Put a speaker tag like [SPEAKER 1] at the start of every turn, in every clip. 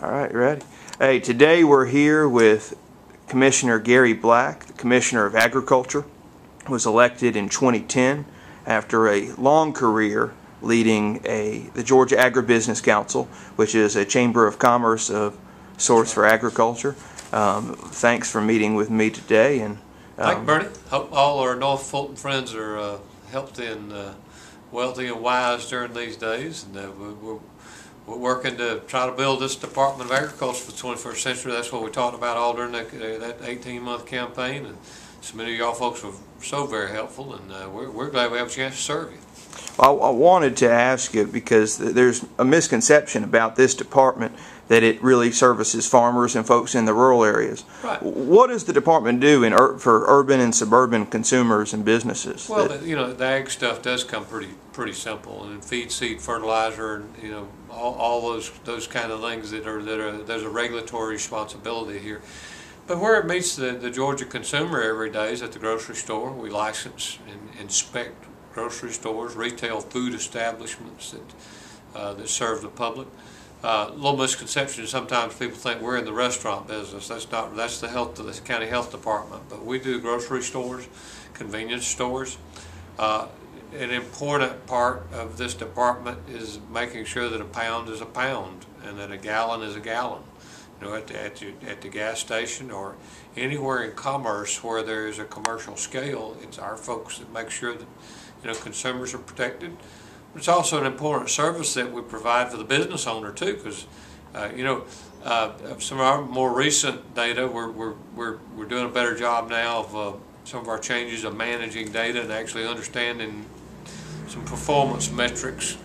[SPEAKER 1] All right, ready? Hey, today we're here with Commissioner Gary Black, the Commissioner of Agriculture. Was elected in 2010 after a long career leading the Georgia Agribusiness Council, which is a chamber of commerce of sorts for agriculture. Thanks for meeting with me today. And
[SPEAKER 2] thank you, Bernie. Hope all our North Fulton friends are healthy and wealthy and wise during these days. And we're working to try to build this Department of Agriculture for the 21st century. That's what we talked about all during that 18-month campaign. And so many of y'all folks were so very helpful, and we're glad we have a chance to serve you.
[SPEAKER 1] I wanted to ask you, because there's a misconception about this department that it really services farmers and folks in the rural areas.
[SPEAKER 2] Right.
[SPEAKER 1] What does the department do for urban and suburban consumers and businesses?
[SPEAKER 2] Well, the ag stuff does come pretty simple, and feed, seed, fertilizer, and all those kind of things that are there's a regulatory responsibility here. But where it meets the Georgia consumer every day is at the grocery store. We license and inspect grocery stores, retail food establishments that serve the public. Little misconception: sometimes people think we're in the restaurant business. That's not. That's the county health department. But we do grocery stores, convenience stores. An important part of this department is making sure that a pound is a pound and that a gallon is a gallon. At the gas station or anywhere in commerce where there is a commercial scale, it's our folks that make sure that consumers are protected. It's also an important service that we provide for the business owner too, because some of our more recent data, we're doing a better job now of some of our changes of managing data and actually understanding some performance metrics.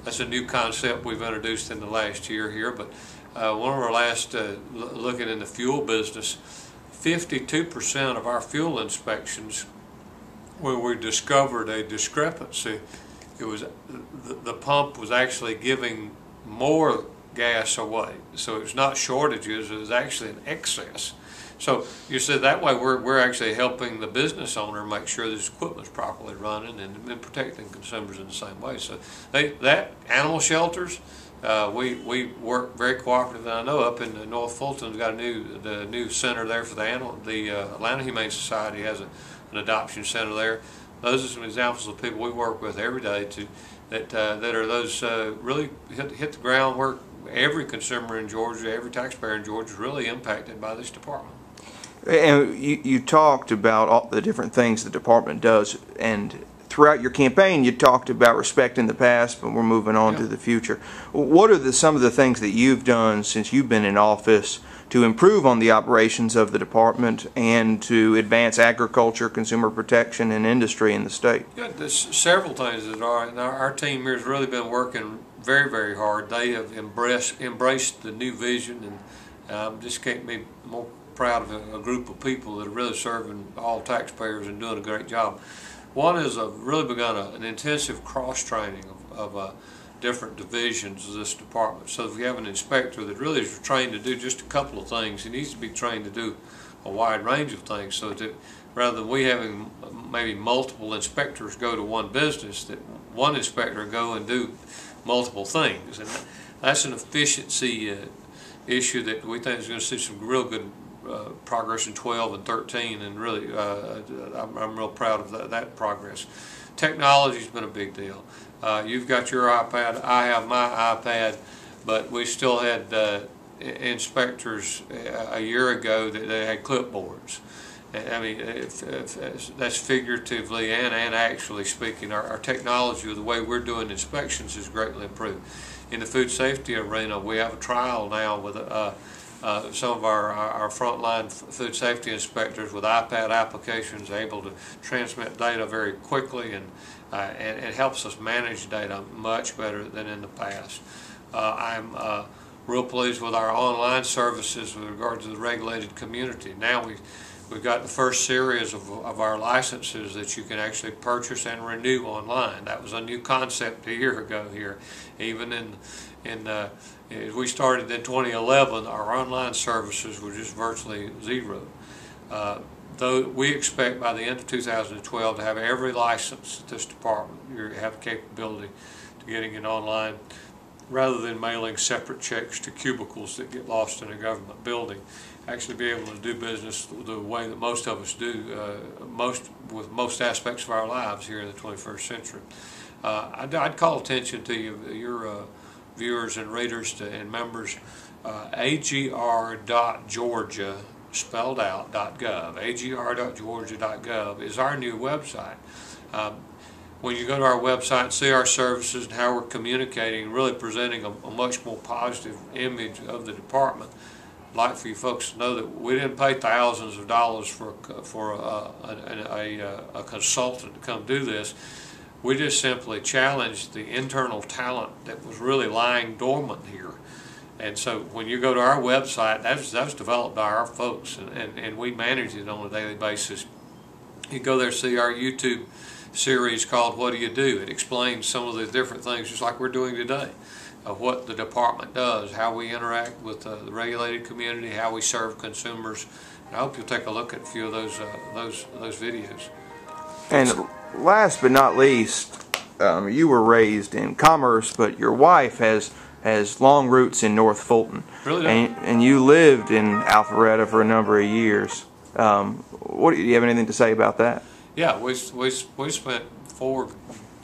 [SPEAKER 2] That's a new concept we've introduced in the last year here, but one of our last looking in the fuel business, 52% of our fuel inspections, when we discovered a discrepancy, it was the pump was actually giving more gas away. So it was not shortages; it was actually an excess. So you said that way we're actually helping the business owner make sure this equipment is properly running and protecting consumers in the same way. So that animal shelters. We work very cooperatively. I know up in North Fulton, we've got the new center there for the animal. The Atlanta Humane Society has an adoption center there. Those are some examples of people we work with every day that are those really hit the ground where every consumer in Georgia, every taxpayer in Georgia is really impacted by this department.
[SPEAKER 1] And you talked about all the different things the department does, and throughout your campaign you talked about respecting the past, but we're moving on to the future. What are some of the things that you've done since you've been in office to improve on the operations of the department and to advance agriculture, consumer protection, and industry in the state?
[SPEAKER 2] Yeah, there's several things that are, and our team here has really been working very, very hard. They have embraced the new vision, and just can't be more proud of a group of people that are really serving all taxpayers and doing a great job. One is really begun an intensive cross-training of different divisions of this department. So if we have an inspector that really is trained to do just a couple of things, he needs to be trained to do a wide range of things, so that rather than we having maybe multiple inspectors go to one business, that one inspector go and do multiple things. And that's an efficiency issue that we think is going to see some real good progress in 12 and 13, and really I'm real proud of that progress. Technology's been a big deal. You've got your iPad, I have my iPad, but we still had inspectors a year ago that they had clipboards. I mean, that's figuratively and actually speaking. Our technology, the way we're doing inspections, is greatly improved. In the food safety arena, we have a trial now with some of our frontline food safety inspectors with iPad applications able to transmit data very quickly, and it helps us manage data much better than in the past. I'm real pleased with our online services with regard to the regulated community. Now we've got the first series of our licenses that you can actually purchase and renew online. That was a new concept a year ago here. Even as we started in 2011, our online services were just virtually zero. Though we expect by the end of 2012 to have every license at this department, you have the capability to getting it online. rather than mailing separate checks to cubicles that get lost in a government building, actually be able to do business the way that most of us do, with most aspects of our lives here in the 21st century. I'd call attention to your viewers and readers and members, agr.georgia, spelled out, .gov. agr.georgia.gov is our new website. When you go to our website and see our services and how we're communicating, really presenting a much more positive image of the department, I'd like for you folks to know that we didn't pay thousands of dollars for a consultant to come do this. We just simply challenged the internal talent that was really lying dormant here. And so when you go to our website, that's developed by our folks, and we manage it on a daily basis. You go there, see our YouTube series called What Do You Do? It explains some of the different things, just like we're doing today, of what the department does, how we interact with the regulated community, how we serve consumers. And I hope you'll take a look at a few of those videos.
[SPEAKER 1] And last but not least, you were raised in Commerce, but your wife has long roots in North Fulton.
[SPEAKER 2] Really?
[SPEAKER 1] And you lived in Alpharetta for a number of years. Do you have anything to say about that?
[SPEAKER 2] Yeah, we spent 4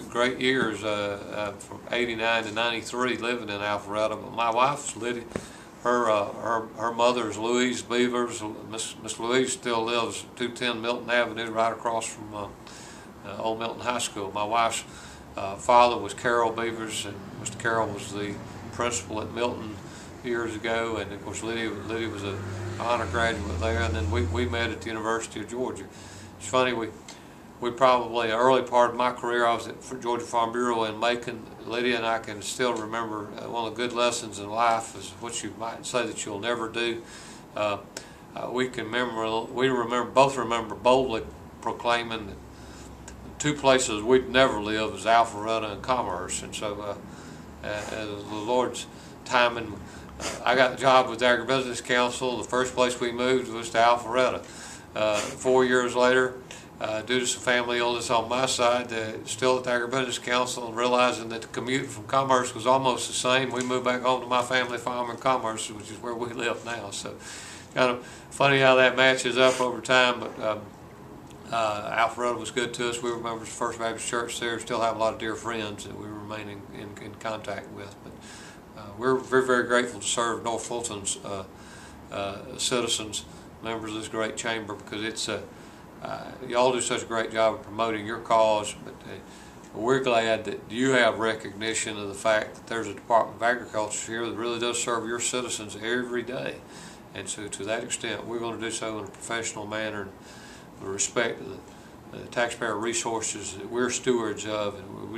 [SPEAKER 2] great years from '89 to '93 living in Alpharetta. But my wife's Lydia. Her mother's Louise Beavers. Miss Louise still lives 210 Milton Avenue, right across from Old Milton High School. My wife's father was Carol Beavers, and Mr. Carroll was the principal at Milton years ago, and of course Lydia was an honor graduate there, and then we met at the University of Georgia. It's funny, we probably, early part of my career, I was at Georgia Farm Bureau in Macon. Lydia and I can still remember one of the good lessons in life is what you might say that you'll never do. We both remember boldly proclaiming that 2 places we'd never live is Alpharetta and Commerce. And so as the Lord's timing, I got the job with the Agribusiness Council. The first place we moved was to Alpharetta. 4 years later, due to some family illness on my side, still at the Agribusiness Council, and realizing that the commute from Commerce was almost the same, we moved back home to my family farm in Commerce, which is where we live now. So kind of funny how that matches up over time, but Alpharetta was good to us. We were members of First Baptist Church there, still have a lot of dear friends that we remain in contact with. But we're very, very grateful to serve North Fulton's citizens, members of this great chamber, because it's you all do such a great job of promoting your cause, but we're glad that you have recognition of the fact that there's a Department of Agriculture here that really does serve your citizens every day. And so to that extent, we're going to do so in a professional manner and with respect to the taxpayer resources that we're stewards of, and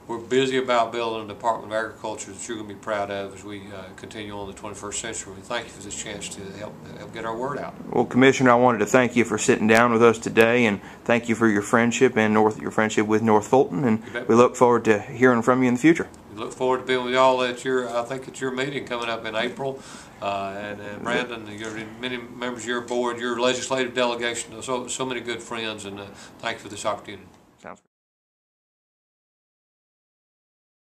[SPEAKER 2] we're busy about building a Department of Agriculture that you're going to be proud of as we continue on in the 21st century. We thank you for this chance to help get our word out.
[SPEAKER 1] Well, Commissioner, I wanted to thank you for sitting down with us today, and thank you for your friendship and your friendship with North Fulton, and we look forward to hearing from you in the future.
[SPEAKER 2] We look forward to being with y'all at I think it's your meeting coming up in April. And Brandon, many members of your board, your legislative delegation, so many good friends, and thank you for this opportunity.